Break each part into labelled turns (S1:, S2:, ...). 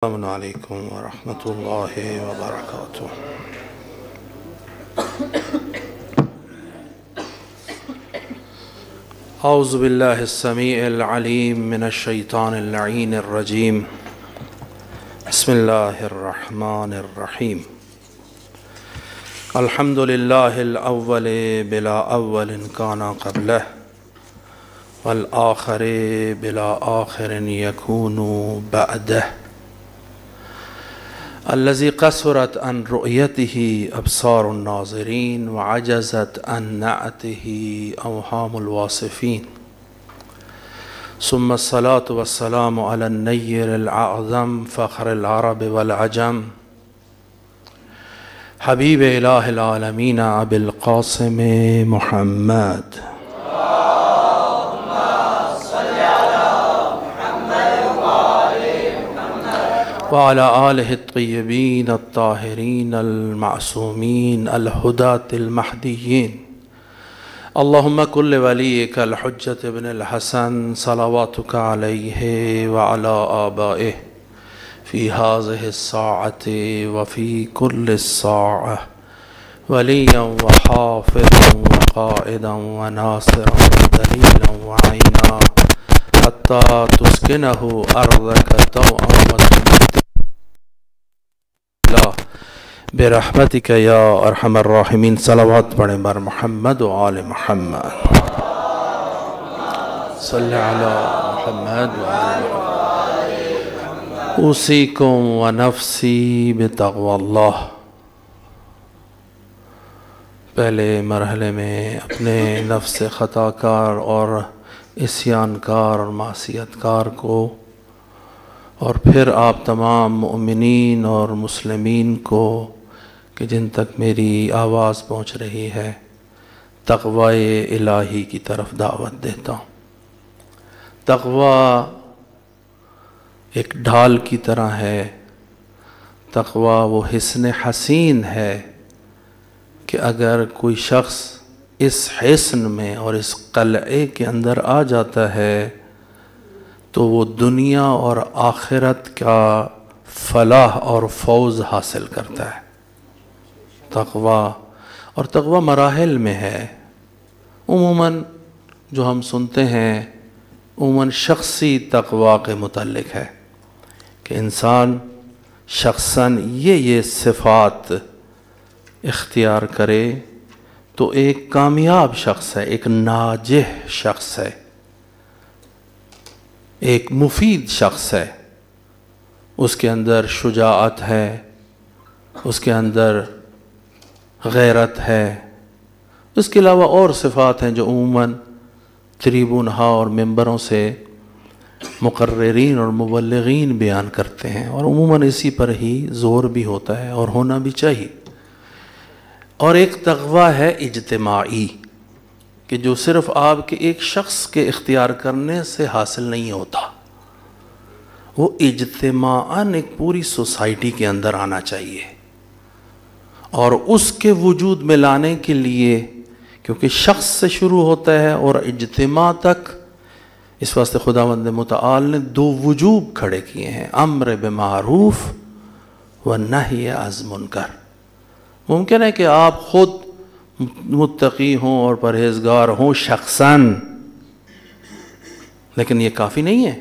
S1: السلام علیکم ورحمۃ اللہ وبرکاتہ۔ اعوذ باللہ السمیع العلیم من الشیطان اللعین الرجیم، بسم اللہ الرحمن الرحیم۔ الحمد للہ الاول بلا اول کان قبلہ والآخر بلا آخر یکون بعدہ، الذي قصرت عن رؤيته أبصار الناظرين وعجزت عن نعته أوهام الواصفين، ثم الصلاة والسلام على النير الأعظم فخر العرب والعجم، حبيب إله العالمين أبي القاسم محمد وعلى آله الطيبين الطاهرين المعصومين الهداة المهديين، اللهم كن لوليك الحجة ابن الحسن صلواتك عليه وعلى آبائه في هذه الساعة وفي كل الساعة وليا وحافظا وقائدا وناصرا ودليلا وعينا حتى تسكنه أرضك طوعا وسرورا برحمتک یا ارحم الراحمین۔ صلوات پڑھیں بر محمد و آل محمد، صلی علی محمد و آل محمد۔ اوصیکم و نفسی بتقوی اللہ۔ پہلے مرحلے میں اپنے نفس خطا کار اور عصیان کار اور معصیت کار کو، اور پھر آپ تمام مؤمنین اور مسلمین کو کہ جن تک میری آواز پہنچ رہی ہے، تقوی الہی کی طرف دعوت دیتا ہوں۔ تقوی ایک ڈھال کی طرح ہے، تقوی وہ حصن حسین ہے کہ اگر کوئی شخص اس حصن میں اور اس قلعے کے اندر آ جاتا ہے تو وہ دنیا اور آخرت کا فلاح اور فوز حاصل کرتا ہے۔ تقوی اور تقوی مراحل میں ہے۔ عموماً جو ہم سنتے ہیں عموماً شخصی تقوی کے متعلق ہے کہ انسان شخصاً یہ صفات اختیار کرے تو ایک کامیاب شخص ہے، ایک ناجح شخص ہے، ایک مفید شخص ہے۔ اس کے اندر شجاعت ہے، اس کے اندر غیرت ہے، اس کے علاوہ اور صفات ہیں جو عموماً تریبونہا اور ممبروں سے مقررین اور مبلغین بیان کرتے ہیں، اور عموماً اسی پر ہی زور بھی ہوتا ہے اور ہونا بھی چاہیے۔ اور ایک تقوی ہے اجتماعی کہ جو صرف آپ کے ایک شخص کے اختیار کرنے سے حاصل نہیں ہوتا، وہ اجتماعاً ایک پوری سوسائٹی کے اندر آنا چاہیے، اور اس کے وجود میں لانے کے لیے کیونکہ شخص سے شروع ہوتا ہے اور اجتماع تک، اس واسطے خداوند متعال نے دو وجوب کھڑے کیے ہیں، امر بمعروف و نہی از منکر۔ ممکن ہے کہ آپ خود متقی ہوں اور پرہیزگار ہوں شخصاً، لیکن یہ کافی نہیں ہے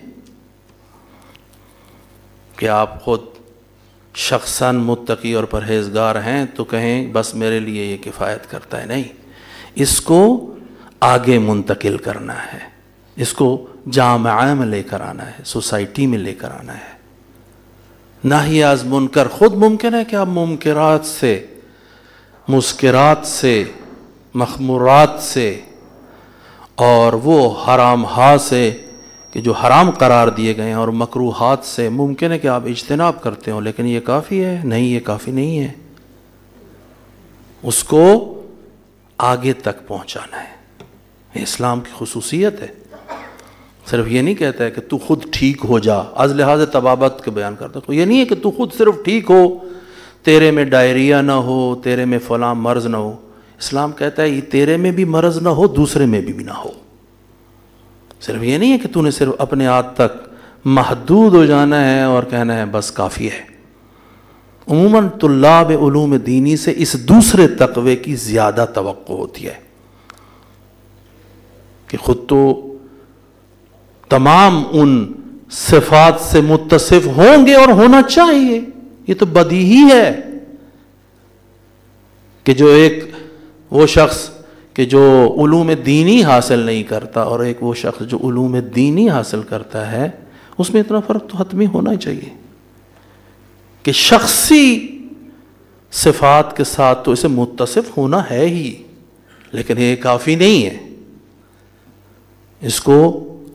S1: کہ آپ خود شخصاً متقی اور پرہیزگار ہیں تو کہیں بس میرے لیے یہ کفایت کرتا ہے۔ نہیں، اس کو آگے منتقل کرنا ہے، اس کو جامعہ میں لے کر آنا ہے، سوسائٹی میں لے کر آنا ہے۔ نہی از منکر، خود ممکن ہے کہ آپ منکرات سے، مسکرات سے، مخمورات سے اور وہ حرام ہا سے کہ جو حرام قرار دیے گئے ہیں اور مکروہات سے ممکن ہے کہ آپ اجتناب کرتے ہوں، لیکن یہ کافی ہے؟ نہیں، یہ کافی نہیں ہے۔ اس کو آگے تک پہنچانا ہے، یہ اسلام کی خصوصیت ہے۔ صرف یہ نہیں کہتا ہے کہ تو خود ٹھیک ہو جا، از لحاظ طبابت کے بیان کرتا ہے، یہ نہیں ہے کہ تو خود صرف ٹھیک ہو، تیرے میں ڈائریا نہ ہو، تیرے میں فلاں مرض نہ ہو۔ اسلام کہتا ہے یہ تیرے میں بھی مرض نہ ہو، دوسرے میں بھی نہ ہو۔ صرف یہ نہیں ہے کہ تو نے صرف اپنے ہاتھ تک محدود ہو جانا ہے اور کہنا ہے بس کافی ہے۔ عموماً طلاب علوم دینی سے اس دوسرے تقوی کی زیادہ توقع ہوتی ہے کہ خود تو تمام ان صفات سے متصف ہوں گے اور ہونا چاہیے، یہ تو بدیہی ہے کہ جو ایک وہ شخص کہ جو علوم دینی حاصل نہیں کرتا اور ایک وہ شخص جو علوم دینی حاصل کرتا ہے، اس میں اتنا فرق تو حتمی ہونا ہی چاہیے کہ شخصی صفات کے ساتھ تو اسے متصف ہونا ہے ہی، لیکن یہ کافی نہیں ہے، اس کو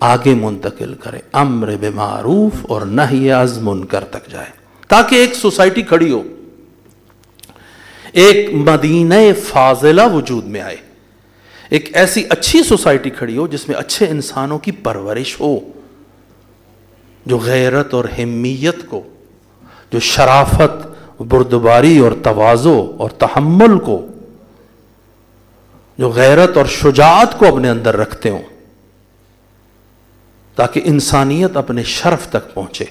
S1: آگے منتقل کرے، امر بمعروف اور نہی از منکر تک جائے، تاکہ ایک سوسائٹی کھڑی ہو، ایک مدینہ فاضلہ وجود میں آئے، ایک ایسی اچھی سوسائٹی کھڑی ہو جس میں اچھے انسانوں کی پرورش ہو، جو غیرت اور حمیت کو، جو شرافت، بردباری اور تواضع اور تحمل کو، جو غیرت اور شجاعت کو اپنے اندر رکھتے ہوں، تاکہ انسانیت اپنے شرف تک پہنچے۔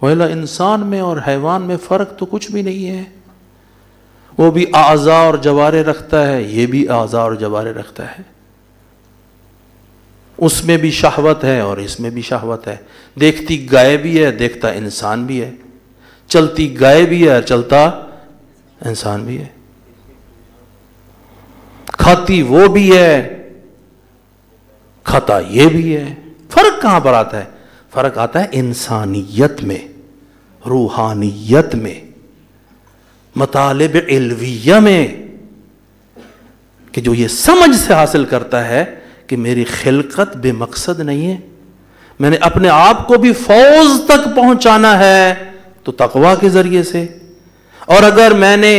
S1: وَإِلَّا انسان میں اور حیوان میں فرق تو کچھ بھی نہیں ہے، وہ بھی اعضاء اور جوارے رکھتا ہے، یہ بھی اعضاء اور جوارے رکھتا ہے، اس میں بھی شہوت ہے اور اس میں بھی شہوت ہے، دیکھتی گائے بھی ہے، دیکھتا انسان بھی ہے، چلتی گائے بھی ہے، چلتا انسان بھی ہے، کھاتی وہ بھی ہے، کھاتا یہ بھی ہے۔ فرق کہاں پر آتا ہے؟ فرق آتا ہے انسانیت میں، روحانیت میں، مطالب علویہ میں، کہ جو یہ سمجھ سے حاصل کرتا ہے کہ میری خلقت بے مقصد نہیں ہے، میں نے اپنے آپ کو بھی فوز تک پہنچانا ہے تو تقویٰ کے ذریعے سے، اور اگر میں نے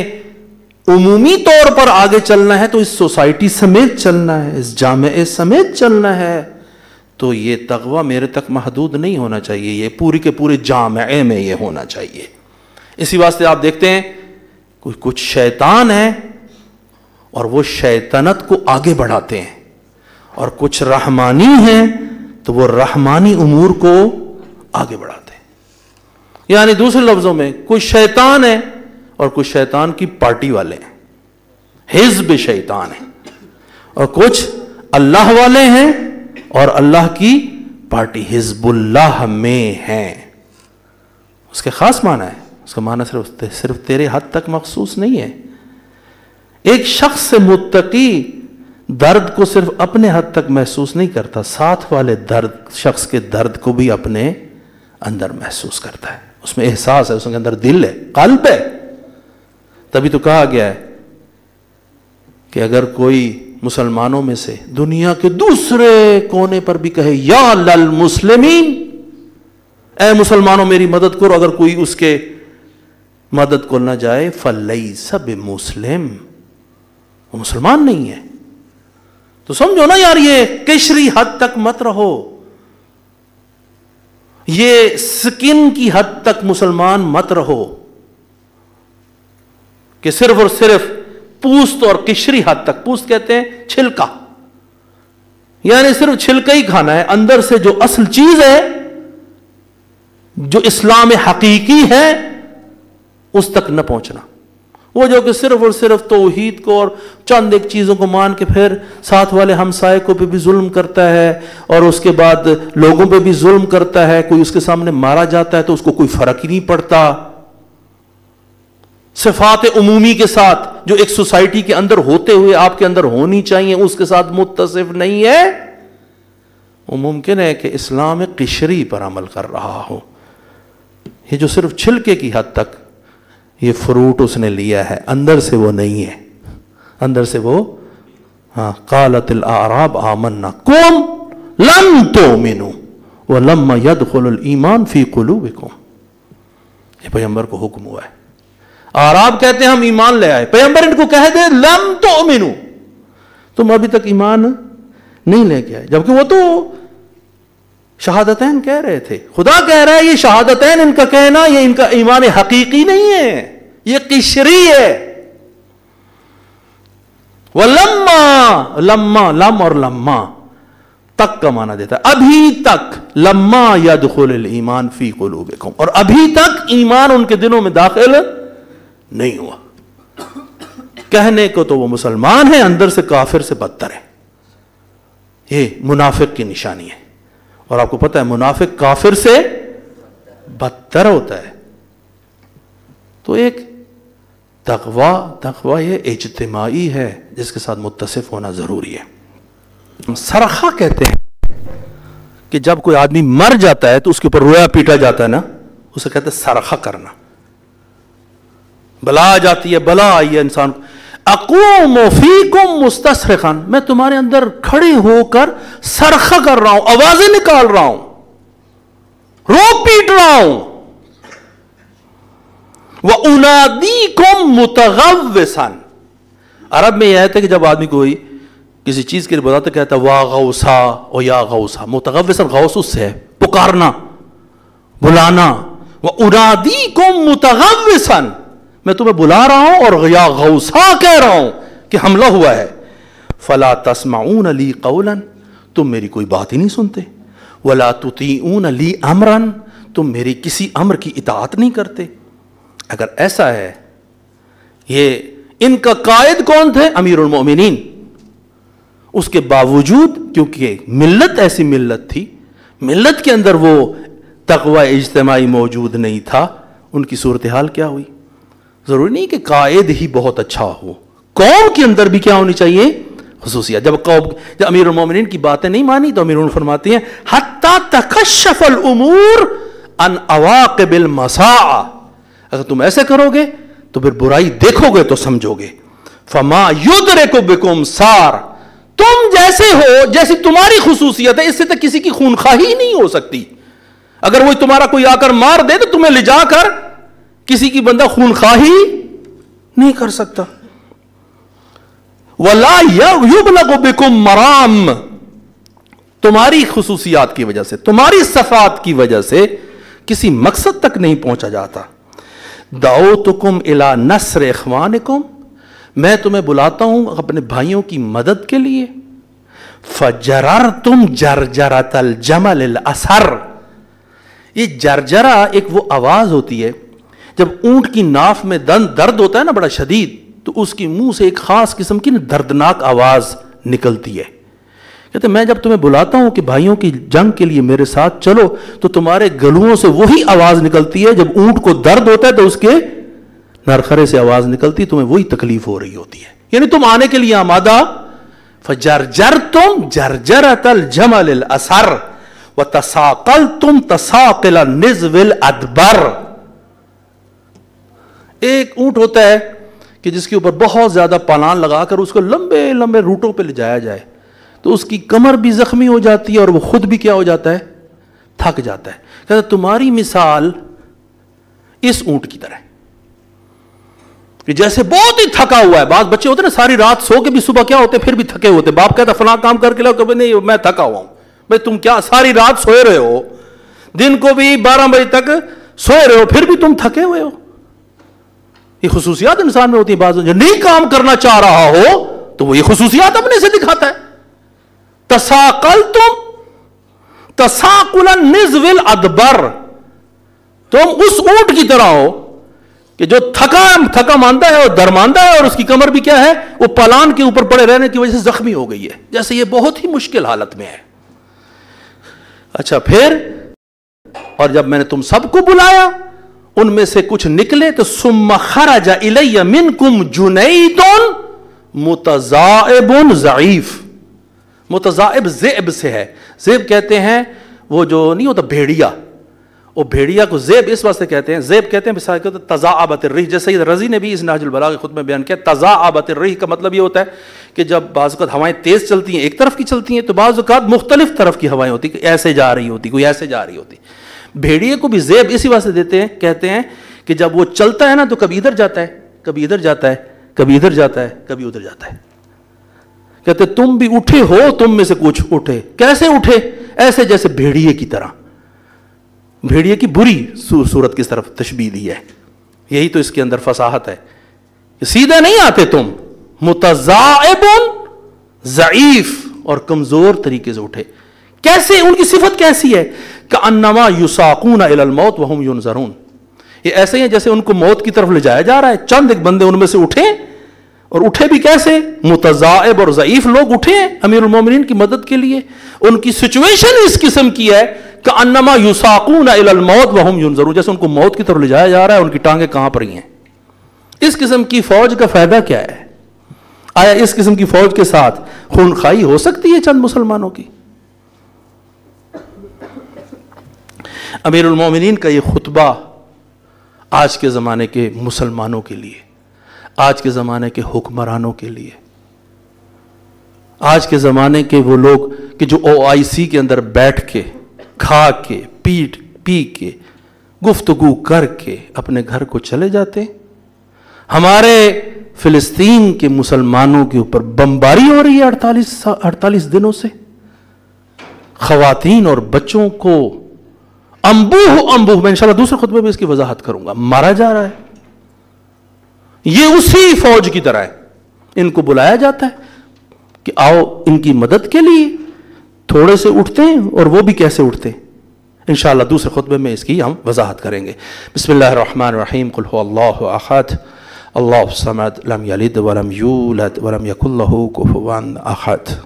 S1: عمومی طور پر آگے چلنا ہے تو اس سوسائٹی سمیت چلنا ہے، اس جامعے سمیت چلنا ہے، تو یہ تقویٰ میرے تک محدود نہیں ہونا چاہیے، یہ پوری کے پورے جامعے میں یہ ہونا چاہیے۔ اسی واسطے آپ دیکھتے ہیں کچھ شیطان ہیں اور وہ شیطنت کو آگے بڑھاتے ہیں، اور کچھ رحمانی ہیں تو وہ رحمانی امور کو آگے بڑھاتے ہیں۔ یعنی دوسرے لفظوں میں کچھ شیطان ہیں اور کچھ شیطان کی پارٹی والے ہیں، حزب شیطان ہیں، اور کچھ اللہ والے ہیں اور اللہ کی پارٹی حزب اللہ میں ہیں۔ اس کے خاص معنی ہے، اس کا معنی صرف تیرے حد تک مخصوص نہیں ہے۔ ایک شخص سے متقی درد کو صرف اپنے حد تک محسوس نہیں کرتا، ساتھ والے شخص کے درد کو بھی اپنے اندر محسوس کرتا ہے، اس میں احساس ہے، اس کے اندر دل ہے، قلب ہے۔ تبھی تو کہا گیا ہے کہ اگر کوئی مسلمانوں میں سے دنیا کے دوسرے کونے پر بھی کہے یا للمسلمین، اے مسلمانوں میری مدد کرو، اگر کوئی اس کے مدد کو نہ جائے فَلَيْسَ بِمُسْلِمٍ، وہ مسلمان نہیں ہے۔ تو سمجھو نا یار، یہ قشری حد تک مت رہو، یہ سکن کی حد تک مسلمان مت رہو کہ صرف اور صرف پوست اور قشری حد تک، پوست کہتے ہیں چھلکا، یعنی صرف چھلکا ہی کھانا ہے، اندر سے جو اصل چیز ہے، جو اسلام حقیقی ہے، اس تک نہ پہنچنا۔ وہ جو کہ صرف اور صرف توحید کو اور چند ایک چیزوں کو مان کے پھر ساتھ والے ہمسائے کو پہ بھی ظلم کرتا ہے اور اس کے بعد لوگوں پہ بھی ظلم کرتا ہے، کوئی اس کے سامنے مارا جاتا ہے تو اس کو کوئی فرق ہی نہیں پڑتا۔ صفات عمومی کے ساتھ جو ایک سوسائٹی کے اندر ہوتے ہوئے آپ کے اندر ہونی چاہیے، اس کے ساتھ متصف نہیں ہے۔ وہ ممکن ہے کہ اسلام قشری پر عمل کر رہا ہو، یہ جو صرف چھلکے کی حد تک یہ فروٹ اس نے لیا ہے، اندر سے وہ نہیں ہے، اندر سے وہ قالت الاعراب آمنا قل لم تؤمنوا ولما يدخل الایمان فی قلوبکم، یہ پیغمبر کو حکم ہوا ہے۔ اعراب کہتے ہیں ہم ایمان لے آئے، پیغمبر ان کو کہہ دے لم تؤمنوا، تم ابھی تک ایمان نہیں لے کے آئے، جبکہ وہ تو شہادتین کہہ رہے تھے۔ خدا کہہ رہا ہے یہ شہادتین ان کا کہنا، یہ ان کا ایمان حقیقی نہیں ہے، یہ قشری ہے۔ وَلَمَّا، لما، لم اور لما، تک کا معنی دیتا ہے، ابھی تک، لما یدخل الایمان فی قلوبکم، اور ابھی تک ایمان ان کے دلوں میں داخل نہیں ہوا. کہنے کو تو وہ مسلمان ہیں، اندر سے کافر سے بدتر ہے. یہ منافق کی نشانی ہے. اور آپ کو پتہ ہے منافق کافر سے بدتر ہوتا ہے. تو ایک تقوی یہ اجتماعی ہے جس کے ساتھ متصف ہونا ضروری ہے. ہم سرخہ کہتے ہیں کہ جب کوئی آدمی مر جاتا ہے تو اس کے اوپر رویا پیٹا جاتا ہے نا، اسے کہتے ہیں سرخہ کرنا. بلا آ جاتی ہے، بلا آئی ہے انسان کو، اقوم فیکم مستصرخا، میں تمہارے اندر کھڑے ہو کر سرخہ کر رہا ہوں، آوازیں نکال رہا ہوں، رو پیٹ رہا ہوں. وَأُنَادِيكُمْ مُتَغَوِّسًا، عرب میں یہ آیت ہے کہ جب آدمی کوئی کسی چیز کے لیے بتاتا کہتا ہے وا غوثا او یا غوثا. متغوثا غوث اس سے ہے پکارنا، بلانا. وَأُنَادِيكُمْ مُتَغَوِّسًا، میں تمہیں بلا رہا ہوں اور یا غوثا کہہ رہا ہوں کہ حملہ ہوا ہے. فَلَا تَسْمَعُونَ لِي قَوْلًا، تم میری کوئی بات ہی نہیں سنتے. وَلَا تُطِيعُونَ لِي أَمْرًا، تم میری کسی امر کی اطاعت نہیں کرتے. اگر ایسا ہے، یہ ان کا قائد کون تھے؟ امیر المؤمنین. اس کے باوجود کیونکہ ملت ایسی ملت تھی، ملت کے اندر وہ تقوی اجتماعی موجود نہیں تھا، ان کی صورتحال کیا ہوئی؟ ضروری نہیں کہ قائد ہی بہت اچھا ہو، قوم کے اندر بھی کیا ہونی چاہیے؟ خصوصیات. جب امیر المومنین کی باتیں نہیں مانی تو امیر المومنین فرماتے ہیں حتی تکشف الامور عن عواقب المساء، اگر تم ایسے کرو گے تو پھر برائی دیکھو گے تو سمجھو گے. فما یدرک بکم سار، تم جیسے ہو، جیسی تمہاری خصوصیت ہے، اس سے تک کسی کی خونخواہی نہیں ہو سکتی. اگر وہ تمہارا کوئی آ کر مار دے تو تمہیں لے جا کر کسی کی بندہ خونخواہی نہیں کر سکتا. وَلَا يُبْلَغُ بِكُمْ مَرَامٍ، تمہاری خصوصیات کی وجہ سے، تمہاری صفات کی وجہ سے کسی مقصد تک نہیں پہنچا جاتا. دعوتکم الی نصر اخوانکم، میں تمہیں بلاتا ہوں اپنے بھائیوں کی مدد کے لیے. فجررتم جرجرۃ الجمل الاسر، یہ جرجرہ ایک وہ آواز ہوتی ہے جب اونٹ کی ناف میں درد ہوتا ہے نا بڑا شدید، تو اس کی منہ سے ایک خاص قسم کی دردناک آواز نکلتی ہے. کہتے میں جب تمہیں بلاتا ہوں کہ بھائیوں کی جنگ کے لیے میرے ساتھ چلو، تو تمہارے گلوؤں سے وہی آواز نکلتی ہے. جب اونٹ کو درد ہوتا ہے تو اس کے نرخرے سے آواز نکلتی، تمہیں وہی تکلیف ہو رہی ہوتی ہے. یعنی تم آنے کے لیے آمادہ. فجرجرتم جرجرۃ الجمل الاسر وتساقلتم تساقل النزو الادبر. ایک اونٹ ہوتا ہے کہ جس کے اوپر بہت زیادہ پالان لگا کر اس کو لمبے لمبے روٹوں پہ لے جایا جائے تو اس کی کمر بھی زخمی ہو جاتی ہے اور وہ خود بھی کیا ہو جاتا ہے؟ تھک جاتا ہے. کہتا تمہاری مثال اس اونٹ کی طرح کہ جیسے بہت ہی تھکا ہوا ہے. بعض بچے ہوتے ہیں نا ساری رات سو کے بھی صبح کیا ہوتے پھر بھی تھکے ہوتے. باپ کہتا فلاں کام کر کے لاؤ، کبھی نہیں میں تھکا ہوا ہوں. بھائی تم کیا ساری رات سوئے رہے ہو، دن کو بھی 12 بجے تک سوئے رہے ہو، پھر بھی تم تھکے ہوئے ہو. یہ خصوصیات انسان میں ہوتی ہیں. بعض جو نہیں کام کرنا چاہ رہا ہو تو وہ یہ خصوصیات اپنے سے دکھاتا ہے. تساقلتم تساقل النزو الادبر، تم اس اونٹ کی طرح ہو کہ جو تھکا ماندہ ہے اور درماندہ ہے اور اس کی کمر بھی کیا ہے؟ وہ پلان کے اوپر پڑے رہنے کی وجہ سے زخمی ہو گئی ہے. جیسے یہ بہت ہی مشکل حالت میں ہے. اچھا پھر، اور جب میں نے تم سب کو بلایا ان میں سے کچھ نکلے تو ثم خرج الی منکم جنید متضائب ضعیف. متضائب ذئب سے ہے. ذئب کہتے ہیں وہ جو نہیں ہوتا بھیڑیا، وہ بھیڑیا کو ذئب اس واسطے کہتے ہیں. ذئب کہتے ہیں مثال کے طور پر تضاعبت الريح، جیسے رضی نے بھی اس نہج البلاغہ خود میں بیان کیا. تضاعبت الريح کا مطلب یہ ہوتا ہے کہ جب بعض اوقات ہوائیں تیز چلتی ہیں ایک طرف کی چلتی ہیں تو بعض اوقات مختلف طرف کی ہوائیں ہوتی ہیں، ایسے جا رہی ہوتی کوئی ایسے جا رہی ہوتی. بھیڑیے کو بھی ذئب اسی واسطے دیتے ہیں، کہتے ہیں کہ جب وہ چلتا ہے نا تو کبھی ادھر جاتا ہے، کبھی ادھر جاتا ہے، کبھی ادھر جاتا ہے، کبھی ادھر جاتا ہے. کہتے تم بھی اٹھے ہو، تم میں سے کچھ اٹھے. کیسے اٹھے؟ ایسے جیسے بھیڑیے کی طرح. بھیڑیے کی بری صورت کی طرف تشبیہ دی ہے. یہی تو اس کے اندر فصاحت ہے. سیدھے نہیں آتے تم. متضائب ضعیف، اور کمزور طریقے سے اٹھے. کیسے؟ ان کی صفت کیسی ہے؟ کأنما یساقون الی الموت وہم ینظرون، یہ ایسے ہیں جیسے ان کو موت کی طرف لے جایا جا رہا ہے. چند ایک بندے ان میں سے اٹھے، اور اٹھے بھی کیسے؟ متضائب اور ضعیف لوگ اٹھے ہیں امیر المومنین کی مدد کے لیے. ان کی سچویشن اس قسم کی ہے کأنما یساقون الی الموت وہم ینظرون، جیسے ان کو موت کی طرف لے جایا جا رہا ہے، ان کی ٹانگیں کہاں پر ہی ہیں. اس قسم کی فوج کا فائدہ کیا ہے؟ آیا اس قسم کی فوج کے ساتھ خونخوائی ہو سکتی ہے چند مسلمانوں کی؟ امیر المومنین کا یہ خطبہ آج کے زمانے کے مسلمانوں کے لیے، آج کے زمانے کے حکمرانوں کے لیے، آج کے زمانے کے وہ لوگ کہ جو OIC کے اندر بیٹھ کے کھا کے پی کے گفتگو کر کے اپنے گھر کو چلے جاتے. ہمارے فلسطین کے مسلمانوں کے اوپر بمباری ہو رہی ہے 48 دنوں سے. خواتین اور بچوں کو انبوہ میں انشاءاللہ دوسرے خطبے میں اس کی وضاحت کروں گا، مارا جا رہا ہے. یہ اسی فوج کی طرح ہے. ان کو بلایا جاتا ہے کہ آؤ ان کی مدد کے لیے. تھوڑے سے اٹھتے ہیں، اور وہ بھی کیسے اٹھتے ہیں انشاءاللہ دوسرے خطبے میں اس کی ہم وضاحت کریں گے. بسم اللہ الرحمن الرحیم. قل هو اللہ احد اللہ الصمد لم یلد ولم یولد ولم یکن له کفوا احد.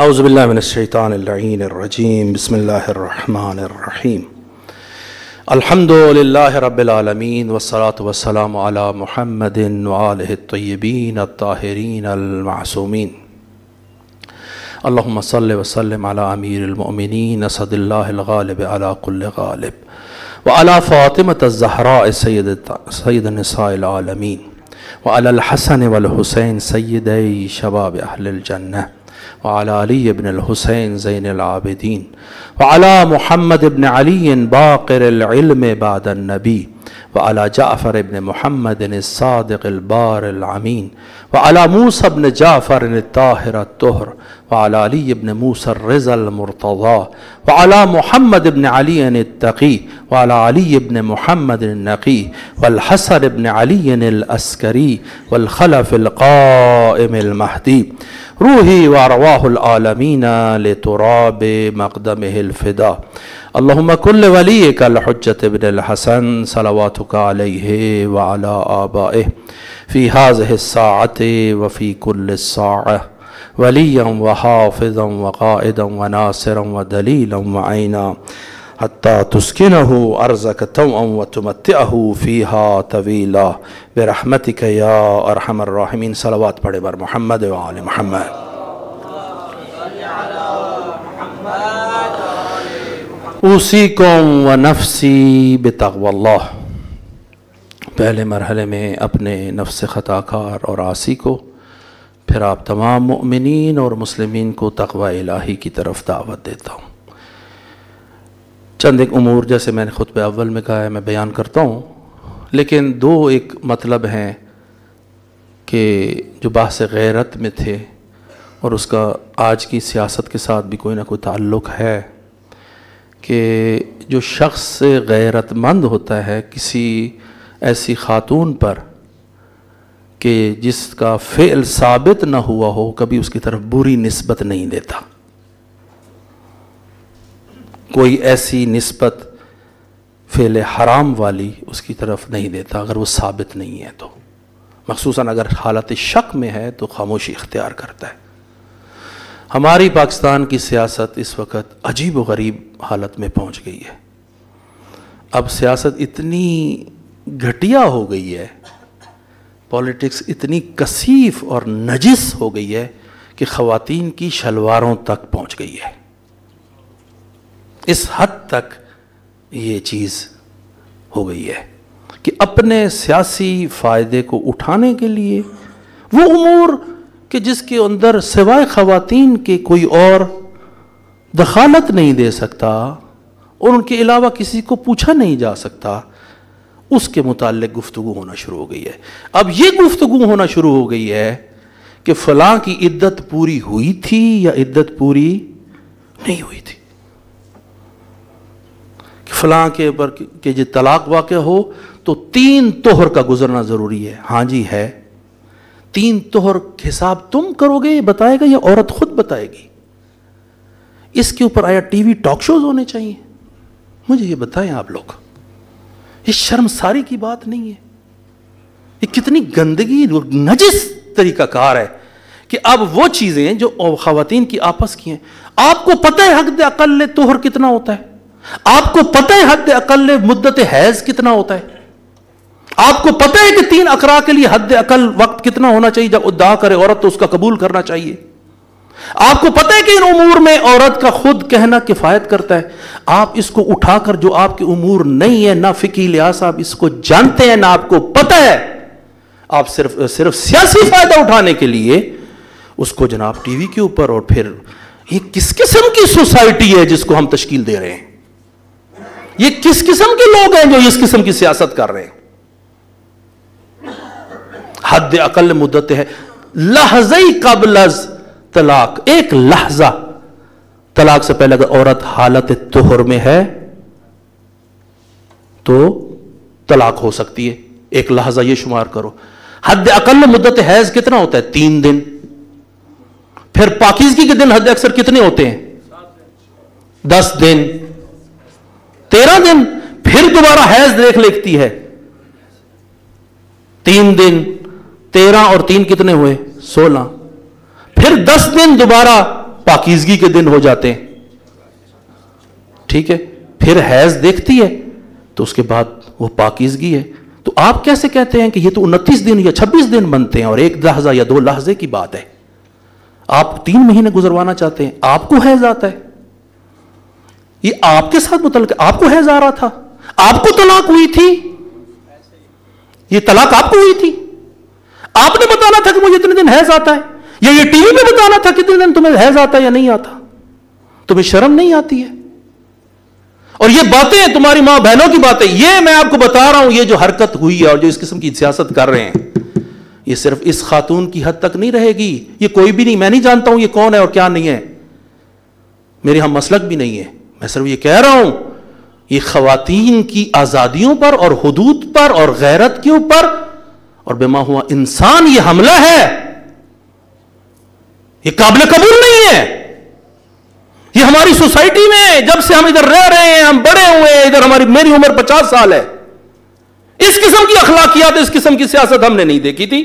S1: اعوذ باللہ من الشیطان اللعین الرجیم. بسم اللہ الرحمن الرحیم. الحمد للہ رب العالمین والصلاة والسلام علی محمد وآلہ الطیبین الطاہرین المعصومین. اللہم صل وسلم علی امیر المؤمنین اسد اللہ الغالب علی کل غالب وعلی فاطمة الزہراء سید النساء العالمین وعلی الحسن والحسین سیدی شباب اہل الجنہ وعلى علي بن الحسين زين العابدين وعلى محمد بن علي باقر العلم بعد النبي وعلى جعفر بن محمد الصادق البار العمين وعلى موسى بن جعفر الطاهر الطهر وعلى علي بن موسى الرضا المرتضى وعلى محمد بن علي التقي وعلى علي بن محمد النقي والحسن بن علي العسكري والخلف القائم المهدي روحي وأرواح العالمين لتراب مقدمه الفداء. اللهم كل وليك الحجة بن الحسن صلواتك عليه وعلى آبائه في هذه الساعة وفي كل الساعة وليا وحافظا وقائدا وناصرا ودليلا وعينا حتى تسكنه أرزك طوعا وتمتعه فيها طويلا برحمتك يا أرحم الراحمين. صلوات پڑھے بر محمد وآل محمد. اوصیکم ونفسی بتقوی اللہ. پہلے مرحلے میں اپنے نفس خطا کار اور عاصی کو، پھر آپ تمام مؤمنین اور مسلمین کو تقوی الہی کی طرف دعوت دیتا ہوں. چند ایک امور جیسے میں نے خطبہ اول میں کہا ہے میں بیان کرتا ہوں، لیکن دو ایک مطلب ہیں کہ جو بحث غیرت میں تھے اور اس کا آج کی سیاست کے ساتھ بھی کوئی نہ کوئی تعلق ہے، کہ جو شخص غیرت مند ہوتا ہے کسی ایسی خاتون پر کہ جس کا فعل ثابت نہ ہوا ہو، کبھی اس کی طرف بری نسبت نہیں دیتا. کوئی ایسی نسبت فعل حرام والی اس کی طرف نہیں دیتا اگر وہ ثابت نہیں ہے تو، مخصوصاً اگر حالت شک میں ہے تو خاموشی اختیار کرتا ہے. ہماری پاکستان کی سیاست اس وقت عجیب و غریب حالت میں پہنچ گئی ہے. اب سیاست اتنی گھٹیا ہو گئی ہے، پولیٹکس اتنی کثیف اور نجس ہو گئی ہے کہ خواتین کی شلواروں تک پہنچ گئی ہے. اس حد تک یہ چیز ہو گئی ہے کہ اپنے سیاسی فائدے کو اٹھانے کے لیے وہ امور کہ جس کے اندر سوائے خواتین کے کوئی اور دخالت نہیں دے سکتا اور ان کے علاوہ کسی کو پوچھا نہیں جا سکتا، اس کے متعلق گفتگو ہونا شروع ہو گئی ہے. اب یہ گفتگو ہونا شروع ہو گئی ہے کہ فلاں کی عدت پوری ہوئی تھی یا عدت پوری نہیں ہوئی تھی. فلاں کے اوپر کہ جو طلاق واقع ہو تو 3 طہر کا گزرنا ضروری ہے. ہاں جی ہے. 3 طہر حساب تم کرو گے یہ بتائے گا یا عورت خود بتائے گی؟ اس کے اوپر آیا ٹی وی ٹاک شوز ہونے چاہیے؟ مجھے یہ بتائیں آپ لوگ. یہ شرمساری کی بات نہیں ہے. یہ کتنی گندگی اور نجس طریقہ کار ہے کہ اب وہ چیزیں جو خواتین کی آپس کی ہیں. آپ کو پتہ ہے حد اقل طہر کتنا ہوتا ہے؟ آپ کو پتہ ہے حد اقل مدت حیض کتنا ہوتا ہے؟ آپ کو پتہ ہے کہ 3 اقراء کے لیے حد اقل وقت کتنا ہونا چاہیے؟ جب ادعا کرے عورت تو اس کا قبول کرنا چاہیے. آپ کو پتہ ہے کہ ان امور میں عورت کا خود کہنا کفایت کرتا ہے. آپ اس کو اٹھا کر جو آپ کے امور نہیں ہے، نہ فقہی لحاظ سے آپ اس کو جانتے ہیں، نہ آپ کو پتہ ہے، آپ صرف سیاسی فائدہ اٹھانے کے لیے اس کو جناب ٹی وی کے اوپر. اور پھر یہ کس قسم کی سوسائٹی ہے جس کو ہم تشکیل دے رہے ہیں؟ یہ کس قسم کے لوگ ہیں جو اس قسم کی سیاست کر رہے ہیں؟ حد اقل مدت ہے لحظہ قبل از طلاق. ایک لحظہ طلاق سے پہلے اگر عورت حالت طہر میں ہے تو طلاق ہو سکتی ہے. ایک لحظہ یہ شمار کرو. حد اقل مدت حیض کتنا ہوتا ہے؟ 3 دن. پھر پاکیزگی کے دن حد اکثر کتنے ہوتے ہیں؟ 10 دن 13 دن. پھر دوبارہ حیض دیکھ لیتی ہے 3 دن. 13 اور 3 کتنے ہوئے؟ 16. پھر 10 دن دوبارہ پاکیزگی کے دن ہو جاتے ہیں. ٹھیک ہے. پھر حیض دیکھتی ہے تو اس کے بعد وہ پاکیزگی ہے. تو آپ کیسے کہتے ہیں کہ یہ تو 29 دن یا 26 دن بنتے ہیں اور 1 لحظہ یا 2 لحظے کی بات ہے؟ آپ 3 مہینے گزروانا چاہتے ہیں. آپ کو حیض آتا ہے. یہ آپ کے ساتھ متعلق. آپ کو حیض آ رہا تھا. آپ کو طلاق ہوئی تھی. یہ طلاق آپ کو ہوئی تھی. آپ نے بتانا تھا کہ مجھے اتنے دن حیض آتا ہے، یا یہ ٹی وی میں بتانا تھا کتنے دن تمہیں حیض آتا ہے یا نہیں آتا. تمہیں شرم نہیں آتی ہے؟ اور یہ باتیں تمہاری ماں بہنوں کی باتیں، یہ میں آپ کو بتا رہا ہوں، یہ جو حرکت ہوئی ہے اور جو اس قسم کی سیاست کر رہے ہیں، یہ صرف اس خاتون کی حد تک نہیں رہے گی. یہ کوئی بھی نہیں. میں نہیں جانتا ہوں یہ کون ہے اور کیا نہیں ہے. میرے ہم مسلک بھی نہیں ہے. میں صرف یہ کہہ رہا ہوں یہ خواتین کی آزادیوں پر اور حدود پر اور غیرت کے اوپر اور بما ہوا انسان یہ حملہ ہے. یہ قابل قبول نہیں ہے. یہ ہماری سوسائٹی میں جب سے ہم ادھر رہ رہے ہیں، ہم بڑے ہوئے ہیں ادھر، میری عمر 50 سال ہے، اس قسم کی اخلاقیات، اس قسم کی سیاست ہم نے نہیں دیکھی تھی.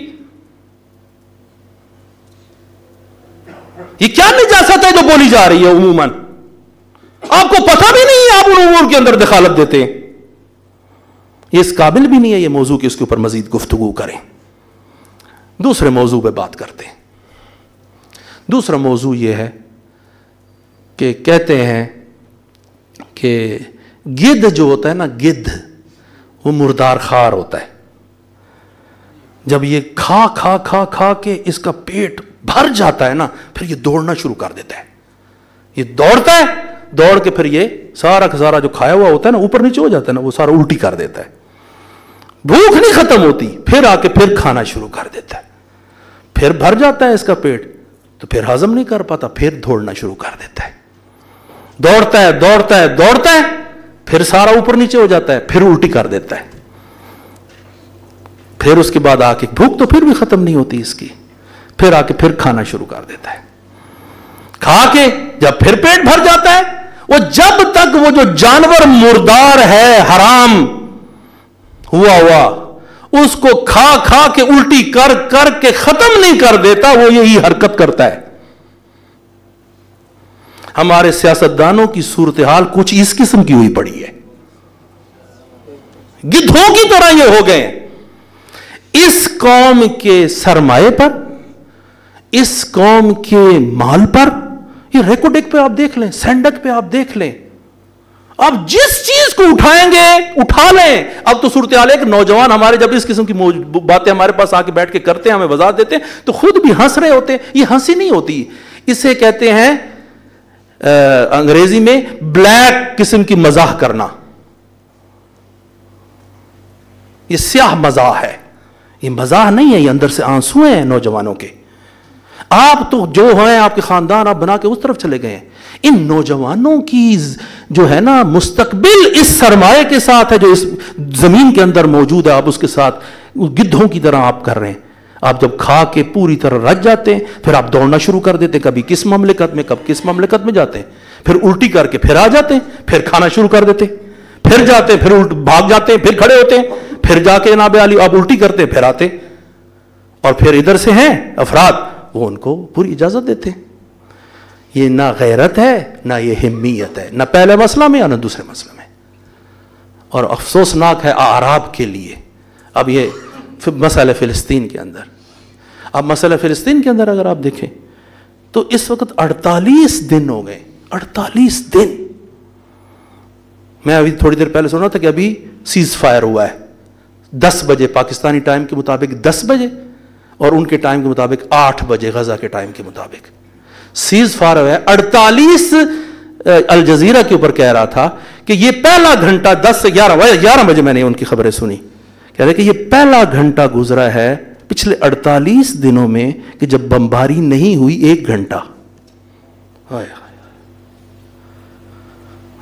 S1: یہ کیا نجاست ہے جو بولی جا رہی ہے عموماً؟ آپ کو پتہ بھی نہیں ہے، آپ ان امور کے اندر دخالت دیتے ہیں. یہ اس قابل بھی نہیں ہے یہ موضوع کہ اس کے اوپر مزید گفتگو کریں. دوسرے موضوع پہ بات کرتے ہیں. دوسرا موضوع یہ ہے کہ کہتے ہیں کہ گدھ جو ہوتا ہے نا، گدھ وہ مردار خار ہوتا ہے. جب یہ کھا کھا کھا کھا کے اس کا پیٹ بھر جاتا ہے نا، پھر یہ دوڑنا شروع کر دیتا ہے. یہ دوڑتا ہے، دوڑ کے پھر یہ سارا کا سارا جو کھایا ہوا ہوتا ہے نا اوپر نیچے ہو جاتا ہے نا، وہ سارا الٹی کر دیتا ہے. بھوک نہیں ختم ہوتی، پھر آ کے پھر کھانا شروع کر دیتا ہے. پھر بھر جاتا ہے اس کا پیٹ تو پھر ہضم نہیں کر پاتا، پھر دوڑنا شروع کر دیتا ہے. دوڑتا ہے دوڑتا ہے دوڑتا ہے، پھر سارا اوپر نیچے ہو جاتا ہے، پھر الٹی کر دیتا ہے. پھر اس کے بعد آ کے بھوک تو پھر بھی ختم نہیں ہوتی اس کی، پھر آ کے پھر کھانا شروع کر دیتا ہے. کھا کے جب پھر پیٹ بھر جاتا ہے، وہ جب تک وہ جو جانور مردار ہے حرام ہوا اس کو کھا کھا کے الٹی کر کر کے ختم نہیں کر دیتا، وہ یہی حرکت کرتا ہے. ہمارے سیاستدانوں کی صورتحال کچھ اس قسم کی ہوئی پڑی ہے. گدھوں کی طرح یہ ہو گئے. اس قوم کے سرمایے پر، اس قوم کے مال پر، یہ ریکوڈک پہ آپ دیکھ لیں، سینڈک پہ آپ دیکھ لیں، آپ جس چیز کو اٹھائیں گے اٹھا لیں. اب تو صورتحال ہے کہ نوجوان ہمارے جب اس قسم کی باتیں ہمارے پاس آ کے بیٹھ کے کرتے ہیں، ہمیں وضاحت دیتے ہیں، تو خود بھی ہنس رہے ہوتے ہیں. یہ ہنسی نہیں ہوتی، اسے کہتے ہیں انگریزی میں بلیک قسم کی مزاح کرنا. یہ سیاہ مزاح ہے، یہ مزاح نہیں ہے، یہ اندر سے آنسو ہیں نوجوانوں کے. آپ تو جو ہیں آپ کے خاندان آپ بنا کے اس طرف چلے گئے ہیں. ان نوجوانوں کی جو ہے نا مستقبل اس سرمایے کے ساتھ ہے جو اس زمین کے اندر موجود ہے، آپ اس کے ساتھ گدھوں کی طرح آپ کر رہے ہیں. آپ جب کھا کے پوری طرح رج جاتے ہیں پھر آپ دوڑنا شروع کر دیتے ہیں، کبھی کس مملکت میں کب کس مملکت میں جاتے ہیں، پھر الٹی کر کے پھر آ جاتے ہیں، پھر کھانا شروع کر دیتے ہیں، پھر جاتے ہیں، پھر بھاگ جاتے ہیں، پھر کھڑے ہوتے ہیں، پھر جا کے جناب علی آپ الٹی کرتے ہیں، پھر آتے ہیں. اور پھر ادھر سے ہیں افراد وہ ان کو پوری اجازت دیتے ہیں. یہ نہ غیرت ہے نہ یہ حمیت ہے، نہ پہلے مسئلہ میں نہ دوسرے مسئلہ میں. اور افسوسناک ہے اعراب کے لیے. اب یہ مسئلہ فلسطین کے اندر، اب مسئلہ فلسطین کے اندر اگر آپ دیکھیں تو اس وقت 48 دن ہو گئے. 48 دن. میں ابھی تھوڑی دیر پہلے سنا تھا کہ ابھی سیز فائر ہوا ہے 10 بجے پاکستانی ٹائم کے مطابق 10 بجے اور ان کے ٹائم کے مطابق 8 بجے غزہ کے ٹائم کے مطابق سیز فائر ہوا ہے. 48 الجزیرہ کے اوپر کہہ رہا تھا کہ یہ پہلا گھنٹہ 10 سے 11 بجے میں نے ان کی خبریں سنی، کہہ رہے کہ یہ پہلا گھنٹہ گزرا ہے پچھلے 48 دنوں میں کہ جب بمباری نہیں ہوئی 1 گھنٹہ.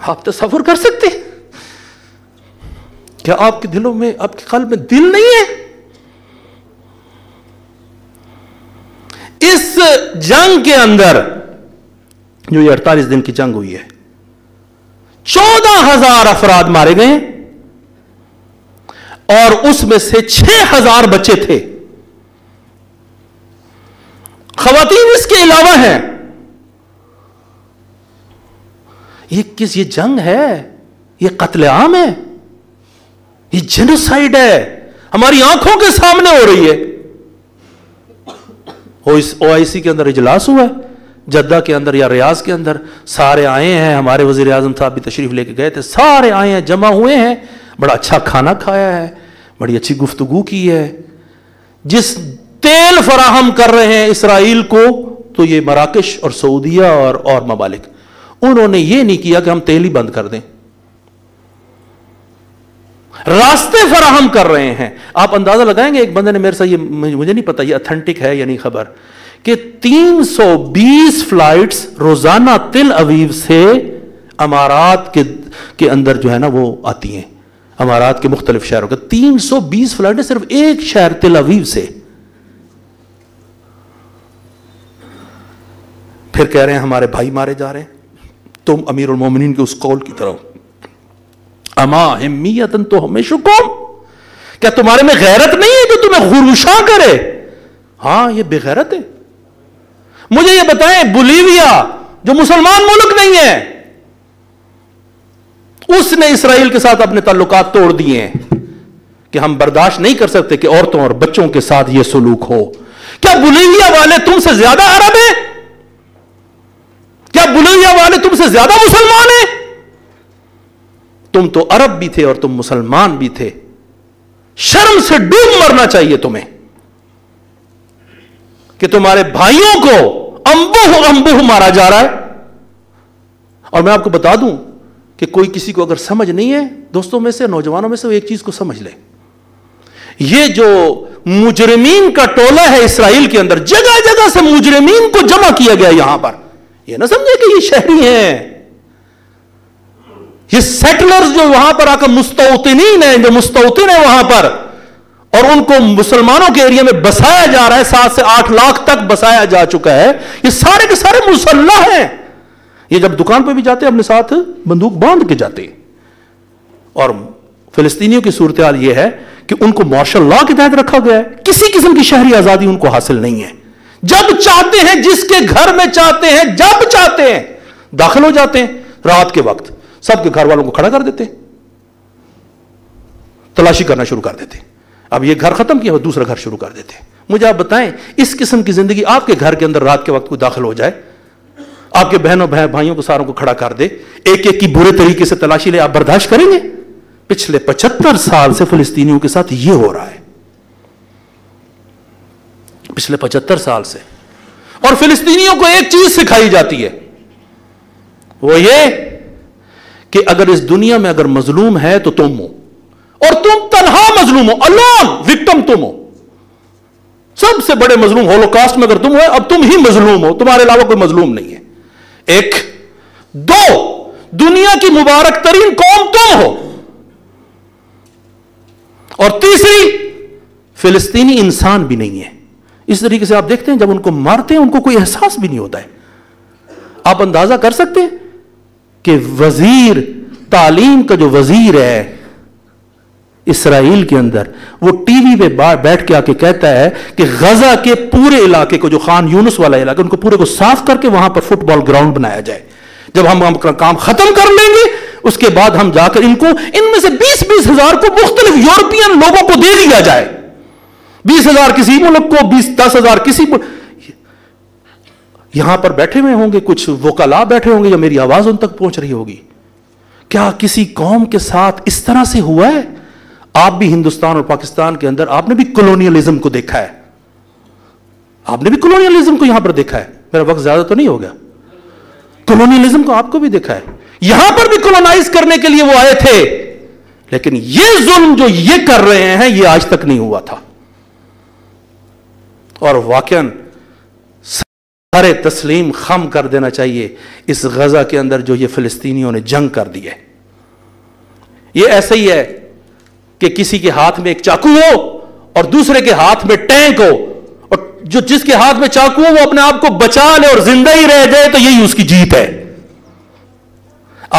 S1: آپ تصور کر سکتے ہیں؟ کیا آپ کے دلوں میں آپ کے قلب میں دل نہیں ہے؟ اس جنگ کے اندر جو یہ 48 دن کی جنگ ہوئی ہے 14,000 افراد مارے گئے اور اس میں سے 6,000 بچے تھے. خواتین اس کے علاوہ ہیں. یہ جنگ ہے، یہ قتل عام ہے، یہ جینوسائیڈ ہے، ہماری آنکھوں کے سامنے ہو رہی ہے. OIC کے اندر اجلاس ہوا ہے جدہ کے اندر یا ریاض کے اندر، سارے آئے ہیں، ہمارے وزیر اعظم صاحب بھی تشریف لے کے گئے تھے، سارے آئے ہیں، جمع ہوئے ہیں، بڑا اچھا کھانا کھایا ہے، بڑی اچھی گفتگو کی ہے. جس تیل فراہم کر رہے ہیں اسرائیل کو تو یہ مراکش اور سعودیہ اور ممالک، انہوں نے یہ نہیں کیا کہ ہم تیل ہی بند کر دیں، راستے فراہم کر رہے ہیں. آپ اندازہ لگائیں گے، ایک بندے نے میرے ساتھ، یہ مجھے نہیں پتا یہ اتھینٹک ہے یا نہیں خبر، کہ 320 فلائٹس روزانہ تل اویو سے امارات کے اندر جو ہے نا وہ آتی ہیں، امارات کے مختلف شہروں کے 320 فلائٹیں صرف ایک شہر تل اویو سے. پھر کہہ رہے ہیں ہمارے بھائی مارے جا رہے ہیں. تم امیر المومنین کے اس قول کی طرف اما حمیتن تو ہمیشکم، کیا تمہارے میں غیرت نہیں ہے جو تمہیں خروشاں کرے؟ ہاں یہ بے غیرت ہے. مجھے یہ بتائیں بولیویا جو مسلمان ملک نہیں ہے اس نے اسرائیل کے ساتھ اپنے تعلقات توڑ دیے ہیں کہ ہم برداشت نہیں کر سکتے کہ عورتوں اور بچوں کے ساتھ یہ سلوک ہو. کیا بولیویا والے تم سے زیادہ عرب ہیں؟ کیا بولیویا والے تم سے زیادہ مسلمان ہیں؟ تم تو عرب بھی تھے اور تم مسلمان بھی تھے. شرم سے ڈوب مرنا چاہیے تمہیں کہ تمہارے بھائیوں کو انبوہ مارا جا رہا ہے. اور میں آپ کو بتا دوں کہ کوئی کسی کو اگر سمجھ نہیں ہے دوستوں میں سے، نوجوانوں میں سے، وہ ایک چیز کو سمجھ لے. یہ جو مجرمین کا ٹولہ ہے اسرائیل کے اندر، جگہ جگہ سے مجرمین کو جمع کیا گیا یہاں پر. یہ نہ سمجھے کہ یہ شہری ہیں، یہ سیٹلرز جو وہاں پر آ کر مستوطنین ہیں، جو مستوطن ہیں وہاں پر، اور ان کو مسلمانوں کے ایریا میں بسایا جا رہا ہے. 7 سے 8 لاکھ تک بسایا جا چکا ہے. یہ سارے کے سارے مسلح ہیں. یہ جب دکان پہ بھی جاتے ہیں اپنے ساتھ بندوق باندھ کے جاتے ہیں. اور فلسطینیوں کی صورتحال یہ ہے کہ ان کو مارشل لا کے تحت رکھا گیا ہے. کسی قسم کی شہری آزادی ان کو حاصل نہیں ہے. جب چاہتے ہیں، جس کے گھر میں چاہتے ہیں، جب چاہتے ہیں داخل ہو جاتے ہیں. رات کے وقت سب کے گھر والوں کو کھڑا کر دیتے ہیں، تلاشی کرنا شروع کر دیتے ہیں. اب یہ گھر ختم کیا، دوسرا گھر شروع کر دیتے ہیں. مجھے آپ بتائیں اس قسم کی زندگی آپ کے گھر کے اندر رات کے وقت کوئی داخل ہو جائے، آپ کے بہنوں بھائیوں کو ساروں کو کھڑا کر دے، ایک ایک کی برے طریقے سے تلاشی لے، آپ برداشت کریں گے؟ پچھلے 75 سال سے فلسطینیوں کے ساتھ یہ ہو رہا ہے، پچھلے 75 سال سے. اور فلسطینیوں کو ایک چیز سکھائی جاتی ہے، وہ یہ کہ اگر اس دنیا میں اگر مظلوم ہے تو تم ہو، اور تم تنہا مظلوم ہو, الون وکٹم تم ہو. سب سے بڑے مظلوم ہولوکاسٹ میں اگر تم ہو, اب تم ہی مظلوم ہو, تمہارے علاوہ کوئی مظلوم نہیں ہے. ایک. دو, دنیا کی مبارک ترین قوم تم ہو. اور تیسری, فلسطینی انسان بھی نہیں ہے. اس طریقے سے آپ دیکھتے ہیں جب ان کو مارتے ہیں ان کو کوئی احساس بھی نہیں ہوتا ہے. آپ اندازہ کر سکتے ہیں کہ وزیر تعلیم کا جو وزیر ہے اسرائیل کے اندر, وہ ٹی وی پہ بیٹھ کے آ کے کہتا ہے کہ غزہ کے پورے علاقے کو, جو خان یونس والا علاقہ, ان کو پورے کو صاف کر کے وہاں پر فٹ بال گراؤنڈ بنایا جائے. جب ہم کام ختم کر لیں گے اس کے بعد ہم جا کر ان میں سے 20-20 ہزار کو مختلف یورپین لوگوں کو دے دیا جائے. 20,000 کسی ملک کو, 10,000 کسی یہاں پر بیٹھے ہوئے ہوں گے, کچھ وکلاء بیٹھے ہوں گے, یا میری آواز ان تک پہنچ رہی ہوگی. کیا کسی قوم کے ساتھ اس طرح سے ہوا ہے؟ آپ بھی ہندوستان اور پاکستان کے اندر آپ نے بھی کولونیلزم کو دیکھا ہے. آپ نے بھی کولونیلزم کو یہاں پر دیکھا ہے. میرا وقت زیادہ تو نہیں ہو گیا. کولونیلزم کو آپ کو بھی دیکھا ہے. یہاں پر بھی کولونائز کرنے کے لیے وہ آئے تھے, لیکن یہ ظلم جو یہ کر رہے ہیں یہ آج تک نہیں ہوا تھا. اور واقعاً سارے تسلیم خم کر دینا چاہیے اس غزہ کے اندر جو یہ فلسطینیوں نے جنگ کر دی ہے. یہ ایسا ہی ہے کہ کسی کے ہاتھ میں ایک چاقو ہو اور دوسرے کے ہاتھ میں ٹینک ہو, اور جس کے ہاتھ میں چاقو ہو وہ اپنے آپ کو بچا لے اور زندہ ہی رہ جائے تو یہی اس کی جیت ہے.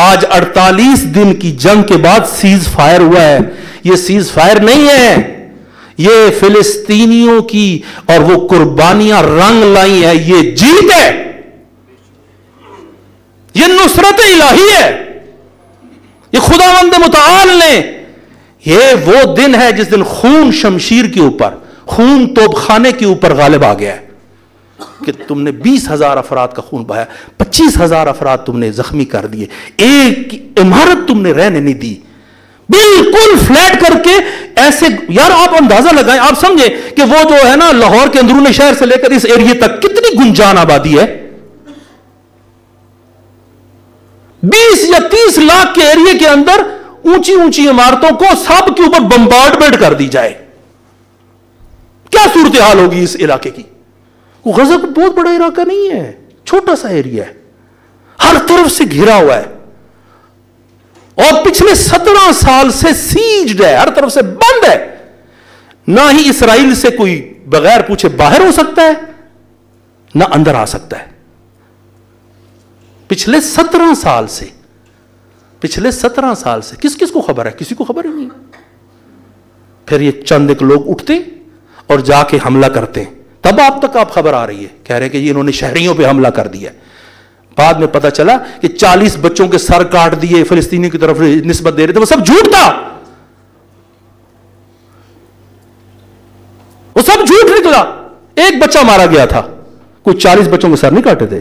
S1: آج 48 دن کی جنگ کے بعد سیز فائر ہوا ہے. یہ سیز فائر نہیں ہے, یہ فلسطینیوں کی اور وہ قربانیاں رنگ لائی ہیں, یہ جیت ہے, یہ نصرت الہی ہے, یہ خداوند متعال نے, یہ وہ دن ہے جس دن خون شمشیر کے اوپر, خون توپ خانے کے اوپر غالب آ گیا ہے کہ تم نے 20,000 افراد کا خون بہایا, 25,000 افراد تم نے زخمی کر دیے, ایک عمارت تم نے رہنے نہیں دی, بالکل فلیٹ کر کے ایسے. یار آپ اندازہ لگائیں, آپ سمجھیں کہ وہ جو ہے نا لاہور کے اندرون شہر سے لے کر اس ایریے تک کتنی گنجان آبادی ہے. 20 یا 30 لاکھ کے ایریے کے اندر اونچی اونچی عمارتوں کو سب کے اوپر بمبارڈمنٹ کر دی جائے, کیا صورتحال ہوگی اس علاقے کی. غزہ کو بہت بڑا علاقہ نہیں ہے, چھوٹا سا ایریا ہے, ہر طرف سے گھرا ہوا ہے, اور پچھلے 17 سال سے سیجڈ ہے, ہر طرف سے بند ہے. نہ ہی اسرائیل سے کوئی بغیر پوچھے باہر ہو سکتا ہے, نہ اندر آ سکتا ہے. پچھلے 17 سال سے کس کس کو خبر ہے؟ کسی کو خبر ہی نہیں. پھر یہ چند ایک لوگ اٹھتے اور جا کے حملہ کرتے, تب آپ خبر آ رہی ہے, کہہ رہے کہ یہ انہوں نے شہریوں پہ حملہ کر دیا. بعد میں پتا چلا کہ 40 بچوں کے سر کاٹ دیے فلسطینیوں کی طرف نسبت دے رہے تھے, وہ سب جھوٹ تھا, وہ سب جھوٹ نکلا. ایک بچہ مارا گیا تھا, کوئی 40 بچوں کے سر نہیں کاٹے تھے.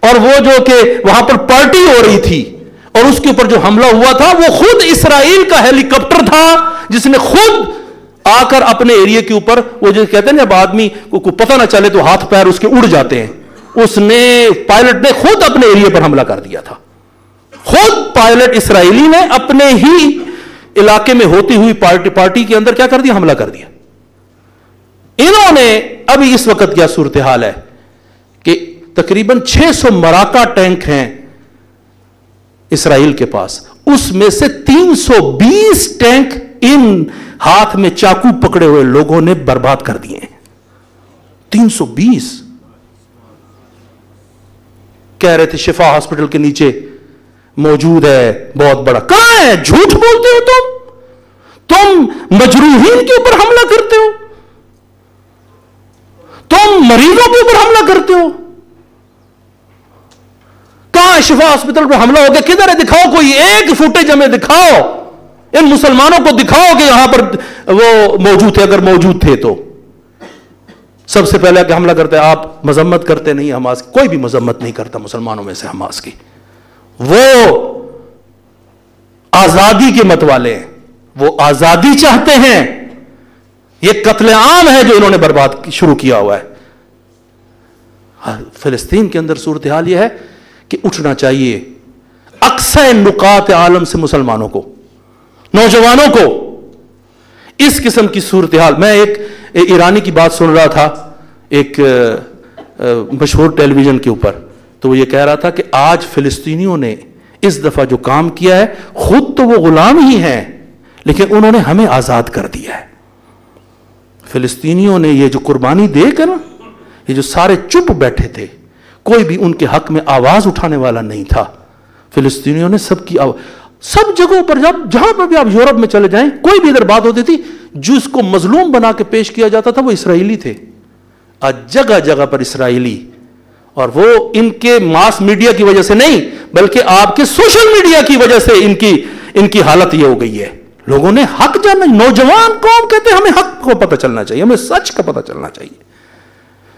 S1: اور وہ جو کہ وہاں پر پارٹی ہو رہی تھی اور اس کے اوپر جو حملہ ہوا تھا وہ خود اسرائیل کا ہیلی کاپٹر تھا, جس نے خود آ کر اپنے ایریے کے اوپر, وہ جو کہتے ہیں جب آدمی کو پتہ نہ چلے تو ہاتھ پیر اس کے اڑ جاتے ہیں, اس نے پائلٹ نے خود اپنے ایریے پر حملہ کر دیا تھا. خود پائلٹ اسرائیلی نے اپنے ہی علاقے میں ہوتی ہوئی پارٹی کے اندر کیا کر دیا, حملہ کر دیا. انہوں نے ابھی اس وقت کیا صورتحال ہے کہ تقریباً 600 مراکا ٹینک ہیں اسرائیل کے پاس, اس میں سے 320 ٹینک ان ہاتھ میں چاقو پکڑے ہوئے لوگوں نے برباد کر دیے ہیں. 320 کہہ رہے تھے شفا ہاسپٹل کے نیچے موجود ہے بہت بڑا. کہاں ہے؟ جھوٹ بولتے ہو تم مجروحین کے اوپر حملہ کرتے ہو, تم مریضوں کے اوپر حملہ کرتے ہو. کہاں شفا ہاسپٹل پر حملہ ہو گیا؟ کدھر ہے؟ دکھاؤ, کوئی ایک فوٹیج ہمیں دکھاؤ, ان مسلمانوں کو دکھاؤ کہ یہاں پر وہ موجود تھے, اگر موجود تھے تو. سب سے پہلے کہ حملہ کرتے ہیں, آپ مذمت کرتے نہیں حماس کی, کوئی بھی مذمت نہیں کرتا مسلمانوں میں سے حماس کی. وہ آزادی کے مت والے ہیں, وہ آزادی چاہتے ہیں. یہ قتل عام ہے جو انہوں نے برباد شروع کیا ہوا ہے. فلسطین کے اندر صورتحال یہ ہے کہ اٹھنا چاہیے اقصی نقاط عالم سے مسلمانوں کو, نوجوانوں کو, اس قسم کی صورتحال. میں ایک ایرانی کی بات سن رہا تھا ایک مشہور ٹیلی ویژن کے اوپر, تو وہ یہ کہہ رہا تھا کہ آج فلسطینیوں نے اس دفعہ جو کام کیا ہے, خود تو وہ غلام ہی ہیں لیکن انہوں نے ہمیں آزاد کر دیا ہے. فلسطینیوں نے یہ جو قربانی دے کر نا, یہ جو سارے چپ بیٹھے تھے, کوئی بھی ان کے حق میں آواز اٹھانے والا نہیں تھا, فلسطینیوں نے سب کی سب جگہوں پر, جہاں پر بھی آپ یورپ میں چلے جائیں, کوئی بھی ادھر بات ہوتی تھی, جس کو مظلوم بنا کے پیش کیا جاتا تھا وہ اسرائیلی تھے. آج جگہ جگہ پر اسرائیلی, اور وہ ان کے ماس میڈیا کی وجہ سے نہیں بلکہ آپ کے سوشل میڈیا کی وجہ سے ان کی حالت یہ ہو گئی ہے. لوگوں نے حق جاننا, نوجوان قوم کہتے ہیں ہمیں حق کو پتہ چلنا چاہیے, ہمیں سچ کا پتہ چلنا چاہیے.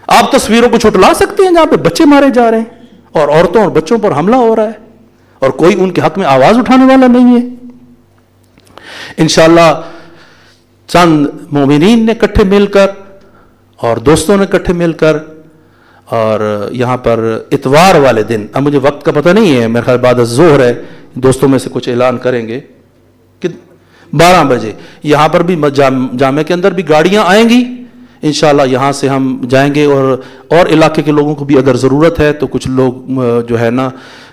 S1: آپ تصویروں کو چھٹلا سکتے ہیں جہاں پہ بچے مارے جا رہے ہیں اور عورتوں اور بچوں پر حملہ ہو رہا ہے اور کوئی ان کے حق میں آواز اٹھانے والا نہیں ہے. انشاءاللہ چند مومنین نے اکٹھے مل کر اور دوستوں نے اکٹھے مل کر, اور یہاں پر اتوار والے دن, اب مجھے وقت کا پتہ نہیں ہے, میرے خیال بعد الظہر ہے, دوستوں میں سے کچھ اعلان کریں گے کہ 12 بجے یہاں پر بھی جامع کے اندر بھی گاڑیاں آئیں گی انشاءاللہ. یہاں سے ہم جائیں گے اور علاقے کے لوگوں کو بھی اگر ضرورت ہے تو کچھ لوگ جو ہے نا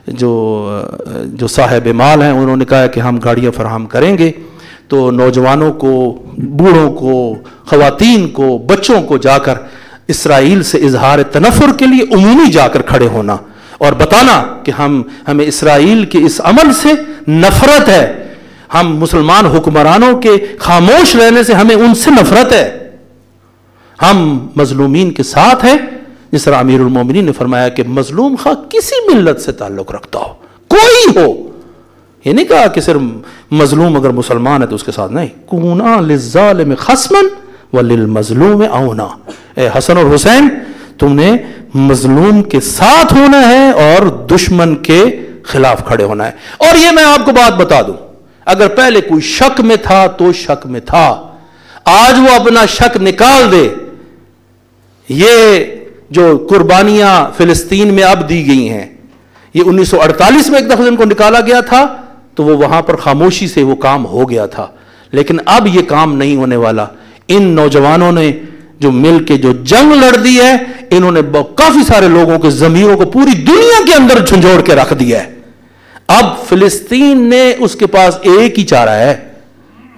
S1: جو صاحب مال ہیں انہوں نے کہا ہے کہ ہم گاڑیاں فراہم کریں گے. تو نوجوانوں کو, بوڑھوں کو, خواتین کو, بچوں کو جا کر اسرائیل سے اظہار تنفر کے لیے عمومی جا کر کھڑے ہونا اور بتانا کہ ہمیں اسرائیل کے اس عمل سے نفرت ہے, ہم مسلمان حکمرانوں کے خاموش رہنے سے ہمیں ان سے نفرت ہے, ہم مظلومین کے ساتھ ہیں. جس طرح امیر المومنین نے فرمایا کہ مظلوم خواہ کسی ملت سے تعلق رکھتا ہو, کوئی ہو, یہ نہیں کہا کہ صرف مظلوم اگر مسلمان ہے تو اس کے ساتھ نہیں. کونا للظالم خصما وللمظلوم اونا, اے حسن اور حسین تم نے مظلوم کے ساتھ ہونا ہے اور دشمن کے خلاف کھڑے ہونا ہے. اور یہ میں آپ کو بات بتا دوں, اگر پہلے کوئی شک میں تھا تو شک میں تھا, آج وہ اپنا شک نکال دے. یہ جو قربانیاں فلسطین میں اب دی گئی ہیں, یہ 1948 میں ایک دفعہ ان کو نکالا گیا تھا تو وہ وہاں پر خاموشی سے وہ کام ہو گیا تھا, لیکن اب یہ کام نہیں ہونے والا. ان نوجوانوں نے جو مل کے جو جنگ لڑ دی ہے, انہوں نے کافی سارے لوگوں کے ضمیروں کو پوری دنیا کے اندر جھنجھوڑ کے رکھ دیا ہے. اب فلسطین نے اس کے پاس ایک ہی چارہ ہے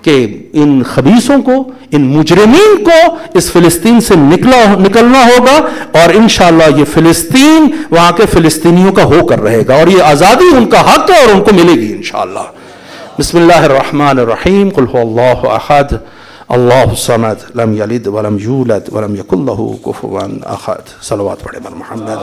S1: کہ ان خبیثوں کو, ان مجرمین کو اس فلسطین سے نکلنا ہوگا, اور انشاءاللہ یہ فلسطین وہاں کے فلسطینیوں کا ہو کر رہے گا, اور یہ آزادی ان کا حق ہے اور ان کو ملے گی انشاءاللہ. بسم اللہ الرحمن الرحیم. قل هو اللہ احد اللہ الصمد لم یلد ولم یولد ولم یکن لہ کفوا احد. صلوات پڑھے بر محمد.